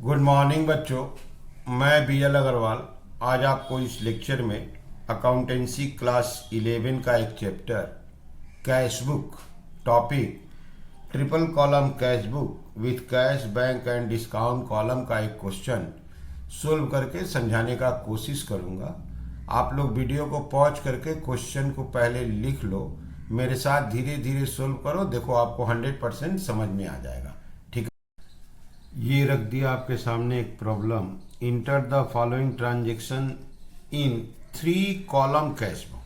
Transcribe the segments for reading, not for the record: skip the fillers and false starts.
Good morning बच्चों, मैं BL Agarwal आज आपको इस लेक्चर में अकाउंटेंसी क्लास 11 का एक chapter cash book topic triple column cash book with cash bank and discount column का एक क्वेश्चन सोल्व करके समझाने का कोशिश करूंगा। आप लोग वीडियो को पॉज करके क्वेश्चन को पहले लिख लो, मेरे साथ धीरे धीरे सोल्व करो, देखो आपको 100% समझ में आ जाएगा। ये रख दिया आपके सामने एक problem. Enter the following transaction in 3 column cash book,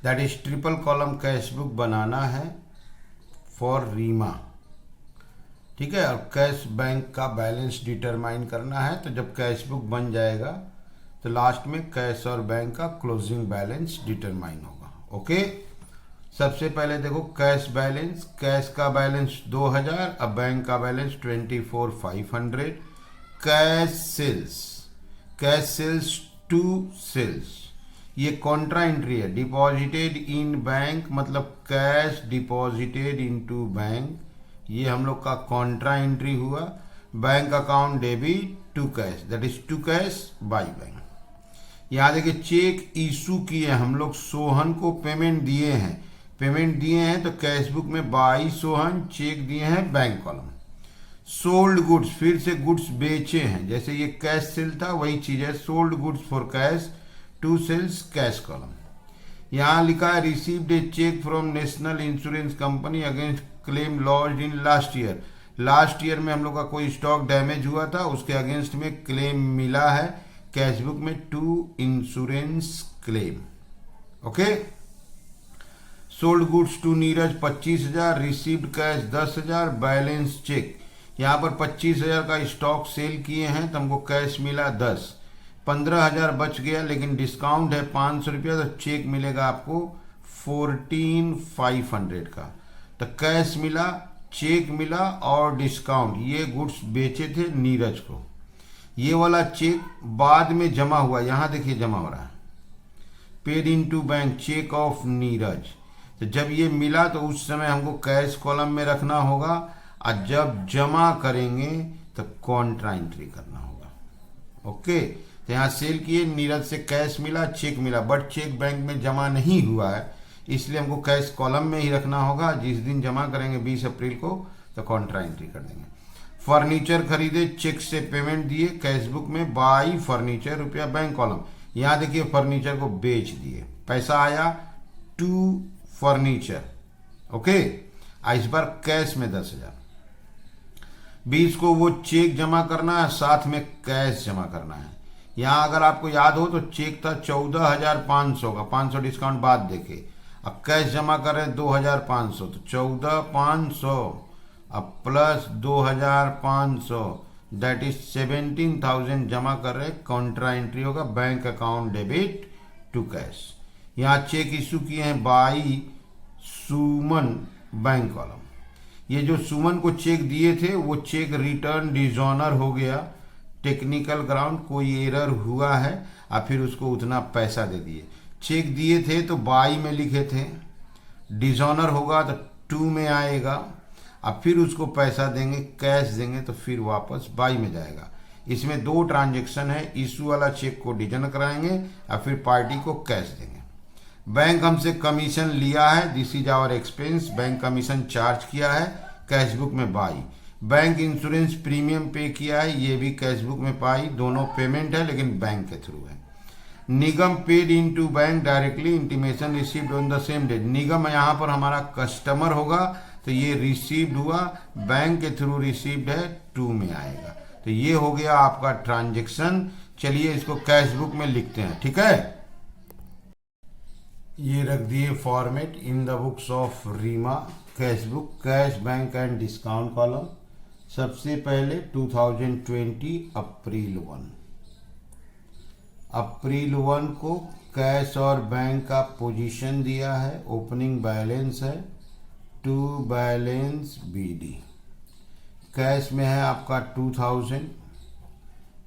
that is triple column cash book बनाना है फॉर रीमा। ठीक है, और कैश बैंक का बैलेंस डिटरमाइन करना है। तो जब कैश बुक बन जाएगा तो लास्ट में कैश और बैंक का क्लोजिंग बैलेंस डिटरमाइन होगा। ओके, सबसे पहले देखो कैश बैलेंस, कैश का बैलेंस 2000, अब बैंक का balance 24,500। Cash sales to sales, ये कॉन्ट्रा एंट्री है। डिपॉजिटेड इन बैंक मतलब कैश डिपॉजिटेड इनटू बैंक, ये हम लोग का कॉन्ट्रा एंट्री हुआ। Bank account debit to cash, that is to cash by bank. यहाँ देखिए चेक इशू किए हम लोग, सोहन को पेमेंट दिए हैं तो कैश बुक में बाई सोहन चेक दिए हैं बैंक कॉलम। सोल्ड गुड्स, फिर से गुड्स बेचे हैं, जैसे ये कैश सेल था वही चीज है। Sold goods for cash to sales cash column. यहाँ लिखा है received a cheque from National Insurance Company against claim lodged in last year. Last year में हम लोग का कोई स्टॉक डैमेज हुआ था, उसके अगेंस्ट में क्लेम मिला है कैश बुक में, to insurance claim. Okay, sold goods to Neeraj 25,000, received cash 10,000, balance cheque. यहाँ पर 25,000 का स्टॉक सेल किए हैं तो हमको कैश मिला 10, 15,000 बच गया लेकिन डिस्काउंट है 500 रुपया, तो चेक मिलेगा आपको 14,500 का। तो कैश मिला, चेक मिला और डिस्काउंट, ये गुड्स बेचे थे नीरज को। ये वाला चेक बाद में जमा हुआ, यहाँ देखिए जमा हो रहा है, paid in to bank cheque of Neeraj. तो जब ये मिला तो उस समय हमको कैश कॉलम में रखना होगा, और जब जमा करेंगे तो कॉन्ट्रा एंट्री करना होगा। ओके, तो यहाँ सेल किए, नीरज से कैश मिला, चेक मिला, बट चेक बैंक में जमा नहीं हुआ है, इसलिए हमको कैश कॉलम में ही रखना होगा। जिस दिन जमा करेंगे 20 अप्रैल को तो कॉन्ट्रा एंट्री कर देंगे। फर्नीचर खरीदे, चेक से पेमेंट दिए कैश बुक में, बाई फर्नीचर रुपया बैंक कॉलम। यहाँ देखिए फर्नीचर को बेच दिए, पैसा आया टू फर्नीचर। ओके, इस बार कैश में 10,000। 20 को वो चेक जमा करना है, साथ में कैश जमा करना है। यहाँ अगर आपको याद हो तो चेक था 14,500 का, 500 डिस्काउंट बाद देके। अब कैश जमा कर रहे हैं 2,500, तो 14,500 अब प्लस 2,500 दैट इज 17,000 जमा कर रहे हैं, कॉन्ट्रा एंट्री होगा bank account debit to cash. यहाँ चेक इशू किए हैं बाई सुमन बैंक कॉलम। ये जो सुमन को चेक दिए थे वो चेक रिटर्न डिजॉनर हो गया, टेक्निकल ग्राउंड कोई एरर हुआ है, और फिर उसको उतना पैसा दे दिए। चेक दिए थे तो बाई में लिखे थे, डिजॉनर होगा तो टू में आएगा, अब फिर उसको पैसा देंगे, कैश देंगे तो फिर वापस बाई में जाएगा। इसमें 2 ट्रांजेक्शन है, इशू वाला चेक को डिजन कराएंगे और फिर पार्टी को कैश देंगे। बैंक हमसे कमीशन लिया है, this is our expense, bank commission charge किया है कैश बुक में by. Bank insurance premium pay किया है, ये भी कैश बुक में पाई, दोनों पेमेंट है लेकिन बैंक के थ्रू है। Nigam paid in to bank directly, intimation received on the same day. Nigam यहाँ पर हमारा कस्टमर होगा तो ये रिसीव्ड हुआ, बैंक के थ्रू रिसीव्ड है, टू में आएगा। तो ये हो गया आपका ट्रांजेक्शन। चलिए इसको कैश बुक में लिखते हैं, ठीक है। ये रख दिए format in the books of Reema cash book, cash bank and discount column. सबसे पहले 2020 अप्रैल 1 को कैश और बैंक का पोजीशन दिया है, ओपनिंग बैलेंस है टू बैलेंस बीडी। कैश में है आपका 2000,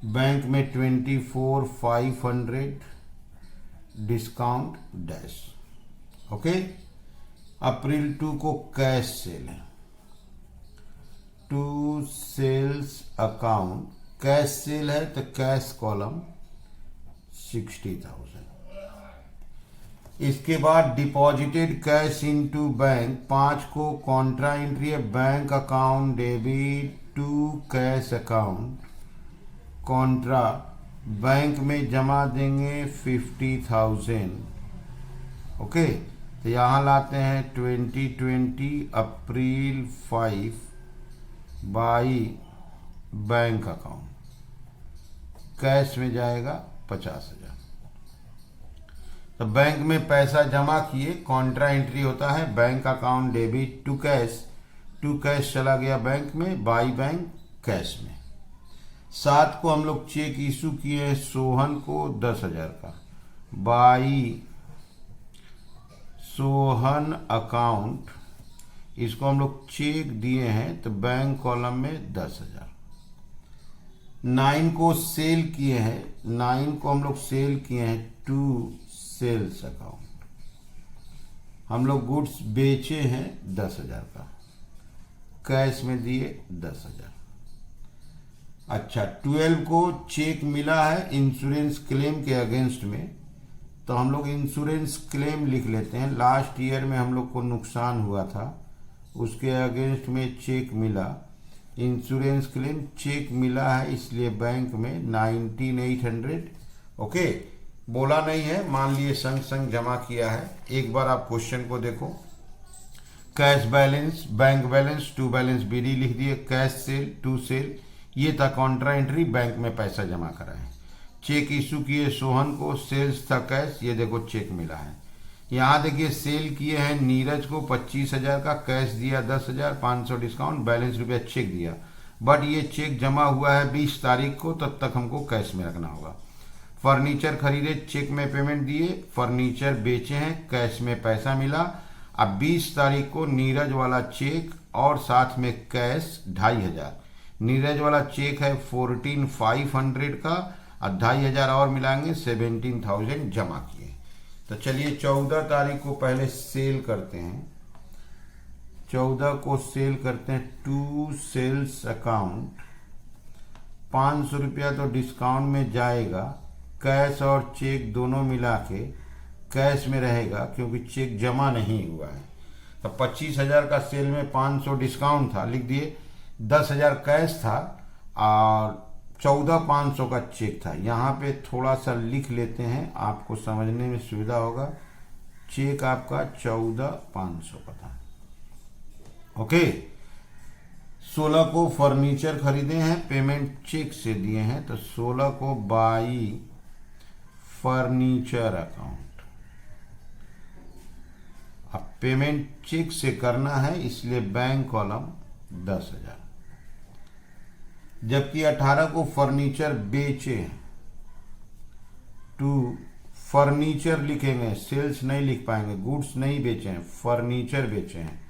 बैंक में 24,500, डिस्काउंट डैश। ओके, अप्रैल 2 को कैश सेल है, to sales account cash sale है तो कैश कॉलम 60,000। इसके बाद डिपॉजिटेड कैश इनटू बैंक 5 को कॉन्ट्रा एंट्री है, bank account debit to cash account contra bank में जमा देंगे 50,000। ओके, तो यहाँ लाते हैं 2020 अप्रैल 5 बाई बैंक अकाउंट, कैश में जाएगा 50,000। तो बैंक में पैसा जमा किए, कॉन्ट्रा एंट्री होता है bank account debit to cash चला गया बैंक में, बाई बैंक कैश में। 7 को हम लोग चेक इशू किए हैं सोहन को 10,000 का, बाई सोहन अकाउंट, इसको हम लोग चेक दिए हैं तो बैंक कॉलम में 10,000। 9 को सेल किए हैं, 9 को हम लोग सेल किए हैं टू सेल्स अकाउंट, हम लोग गुड्स बेचे हैं 10,000 का, कैश में दिए 10,000। अच्छा, 12 को चेक मिला है इंश्योरेंस क्लेम के अगेंस्ट में, तो हम लोग इंश्योरेंस क्लेम लिख लेते हैं। लास्ट ईयर में हम लोग को नुकसान हुआ था, उसके अगेंस्ट में चेक मिला, इंश्योरेंस क्लेम चेक मिला है, इसलिए बैंक में 19,800। ओके, बोला नहीं है, मान लिए संग संग जमा किया है। एक बार आप क्वेश्चन को देखो, cash balance bank balance to balance b d लिख दिए, कैश सेल टू सेल, ये था कॉन्ट्रा एंट्री, बैंक में पैसा जमा कराए। चेक इशू किए सोहन को, सेल्स था कैश, ये देखो चेक मिला है। यहाँ देखिए सेल किए हैं नीरज को 25,000 का, कैश दिया 10,000, 500 डिस्काउंट, बैलेंस रुपया चेक दिया। बट ये चेक जमा हुआ है 20 तारीख को, तब तक हमको कैश में रखना होगा। फर्नीचर खरीदे, चेक में पेमेंट दिए, फर्नीचर बेचे हैं, कैश में पैसा मिला। अब 20 तारीख को नीरज वाला चेक और साथ में कैश 2,500, नीरज वाला चेक है 14,500 का, और 2,500 और मिलाएंगे 17,000 जमा किए। तो चलिए 14 तारीख को पहले सेल करते हैं, 14 को सेल करते हैं टू सेल्स अकाउंट, 500 रुपया तो डिस्काउंट में जाएगा, कैश और चेक दोनों मिला के कैश में रहेगा क्योंकि चेक जमा नहीं हुआ है। तो 25,000 का सेल में 500 डिस्काउंट था, लिख दिए, 10,000 कैश था और 14,500 का चेक था। यहाँ पे थोड़ा सा लिख लेते हैं, आपको समझने में सुविधा होगा। चेक आपका 14,500 का था। ओके, 16 को फर्नीचर खरीदे हैं, पेमेंट चेक से दिए हैं, तो 16 को बाई फर्नीचर अकाउंट। अब पेमेंट चेक से करना है, इसलिए बैंक कॉलम 10,000। जबकि 18 को फर्नीचर बेचे हैं, टू फर्नीचर लिखेंगे, सेल्स नहीं लिख पाएंगे, गुड्स नहीं बेचे हैं, फर्नीचर बेचे हैं,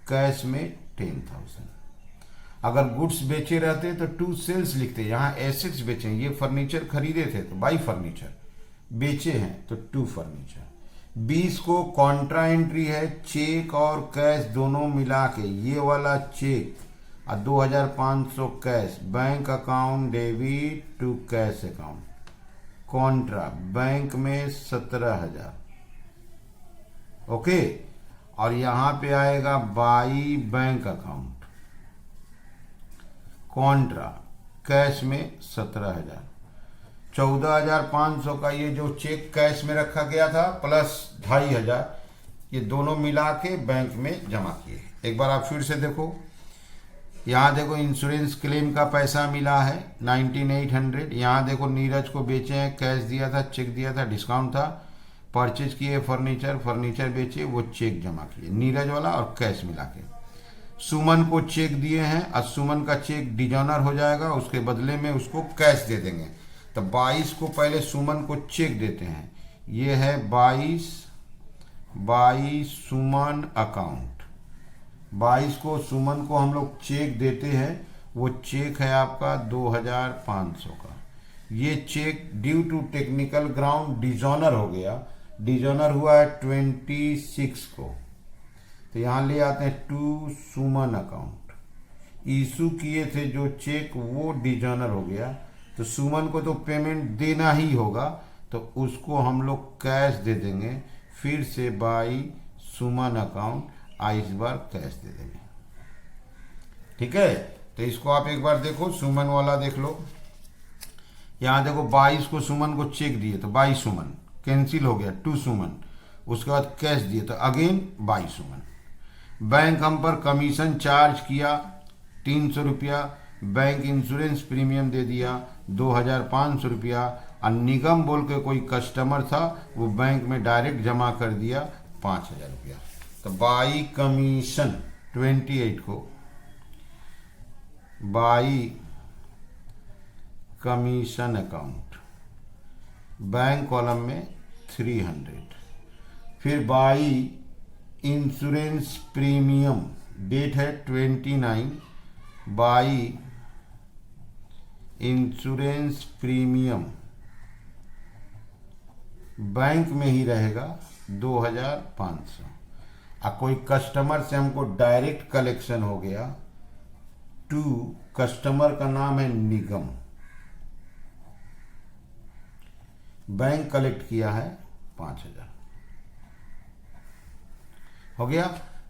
कैश में 10,000। अगर गुड्स बेचे रहते तो टू सेल्स लिखते, यहाँ एसेट्स बेचे हैं, ये फर्नीचर खरीदे थे तो बाई फर्नीचर, बेचे हैं तो टू फर्नीचर। 20 को कॉन्ट्रा एंट्री है, चेक और कैश दोनों मिला के, ये वाला चेक और 2,500 cash, bank account debit to cash account, contra bank में 17,000। ओके, और यहाँ पे आएगा by bank account, contra cash में 17,000। 14,500 का ये जो चेक कैश में रखा गया था प्लस 2,500, ये दोनों मिला के बैंक में जमा किए। एक बार आप फिर से देखो, यहाँ देखो इंश्योरेंस क्लेम का पैसा मिला है 19,800। यहाँ देखो नीरज को बेचे हैं, कैश दिया था, चेक दिया था, डिस्काउंट था, परचेज किए फर्नीचर बेचे, वो चेक जमा किए नीरज वाला और कैश मिला के। सुमन को चेक दिए हैं और सुमन का चेक डिजॉनर हो जाएगा, उसके बदले में उसको कैश दे देंगे। तो 22 को पहले सुमन को चेक देते हैं, ये है 22 सुमन अकाउंट। 22 को सुमन को हम लोग चेक देते हैं, वो चेक है आपका 2,500 का। ये cheque due to technical ground dishonour हो गया, डिजॉनर हुआ है 26 को, तो यहाँ ले आते हैं टू सुमन अकाउंट। इशू किए थे जो चेक वो डिजॉनर हो गया, तो सुमन को तो पेमेंट देना ही होगा, तो उसको हम लोग कैश दे देंगे। फिर से बाई सुमन अकाउंट, इस बार कैश दे देंगे। ठीक है, तो इसको आप एक बार देखो, सुमन वाला देख लो। यहाँ देखो 22 को सुमन को चेक दिए तो बाई सुमन कैंसिल हो गया, टू सुमन। उसके बाद कैश दिए तो अगेन बाई सुमन। बैंक हम पर कमीशन चार्ज किया 300 रुपया, बैंक इंश्योरेंस प्रीमियम दे दिया 2500 रुपया, और निगम बोल के कोई कस्टमर था वो बैंक में डायरेक्ट जमा कर दिया 5000 रुपया। तो बाई कमीशन 28 को by commission account, bank column में 300। फिर बाई इंश्योरेंस प्रीमियम, डेट है 29, बाई इंश्योरेंस प्रीमियम बैंक में ही रहेगा 2500। और कोई कस्टमर से हमको डायरेक्ट कलेक्शन हो गया, टू कस्टमर का नाम है निगम, बैंक कलेक्ट किया है 5000। हो गया।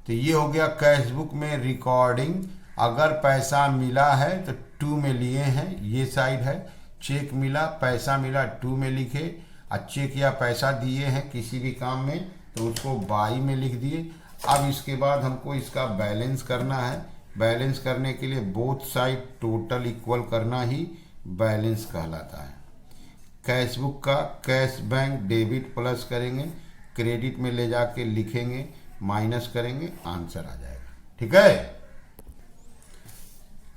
तो ये हो गया कैश बुक में रिकॉर्डिंग। अगर पैसा मिला है तो टू में लिए हैं, ये साइड है। चेक मिला, पैसा मिला, टू में लिखे। और चेक या पैसा दिए हैं किसी भी काम में तो उसको बाई में लिख दिए। अब इसके बाद हमको इसका बैलेंस करना है। बैलेंस करने के लिए बोथ साइड टोटल इक्वल करना ही बैलेंस कहलाता है। कैश बुक का कैश बैंक डेबिट प्लस करेंगे, क्रेडिट में ले जाके लिखेंगे, माइनस करेंगे, आंसर आ जाएगा। ठीक है।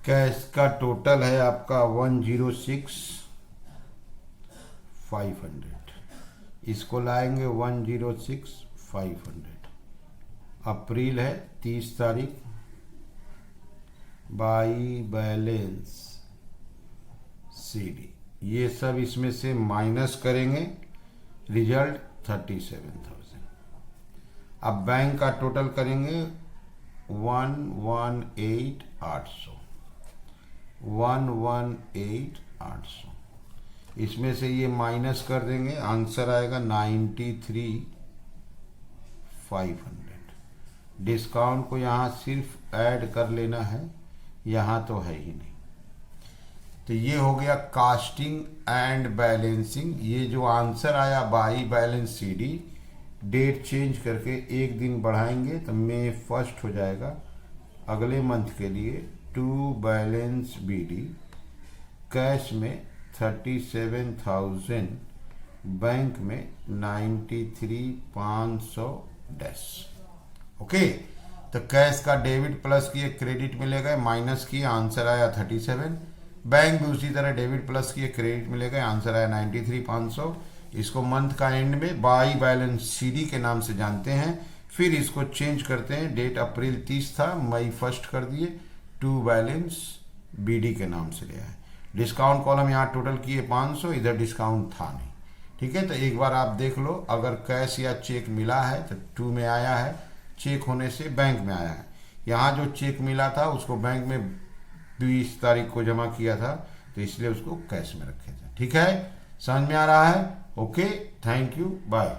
कैश का टोटल है आपका 106,500, इसको लाएंगे 106,500। अप्रैल है 30 तारीख, बाई बैलेंस CD, ये सब इसमें से माइनस करेंगे, रिजल्ट 37,000। अब बैंक का टोटल करेंगे 118,800, 118,800। इसमें से ये माइनस कर देंगे, आंसर आएगा 93,500। डिस्काउंट को यहाँ सिर्फ ऐड कर लेना है, यहाँ तो है ही नहीं। तो ये हो गया कास्टिंग एंड बैलेंसिंग। ये जो आंसर आया by balance CD, date change करके एक दिन बढ़ाएंगे तो मई 1 हो जाएगा। अगले मंथ के लिए टू बैलेंस BD, कैश में 37,000, बैंक में 93,500 ओके। तो कैश का डेबिट प्लस किए, क्रेडिट मिलेगा, माइनस किए, आंसर आया 37। बैंक भी उसी तरह डेबिट प्लस किए, क्रेडिट मिलेगा, आंसर आया 93,500। इसको मंथ का एंड में बाई बैलेंस CD के नाम से जानते हैं। फिर इसको चेंज करते हैं, डेट अप्रैल 30 था, मई 1 कर दिए, टू बैलेंस BD के नाम से लिया है। डिस्काउंट कॉलम यहाँ टोटल किए 500, इधर डिस्काउंट था नहीं। ठीक है। तो एक बार आप देख लो, अगर कैश या चेक मिला है तो टू में आया है, चेक होने से बैंक में आया है। यहाँ जो चेक मिला था उसको बैंक में 20 तारीख को जमा किया था, तो इसलिए उसको कैश में रखे थे। ठीक है, समझ में आ रहा है? Okay, thank you, bye.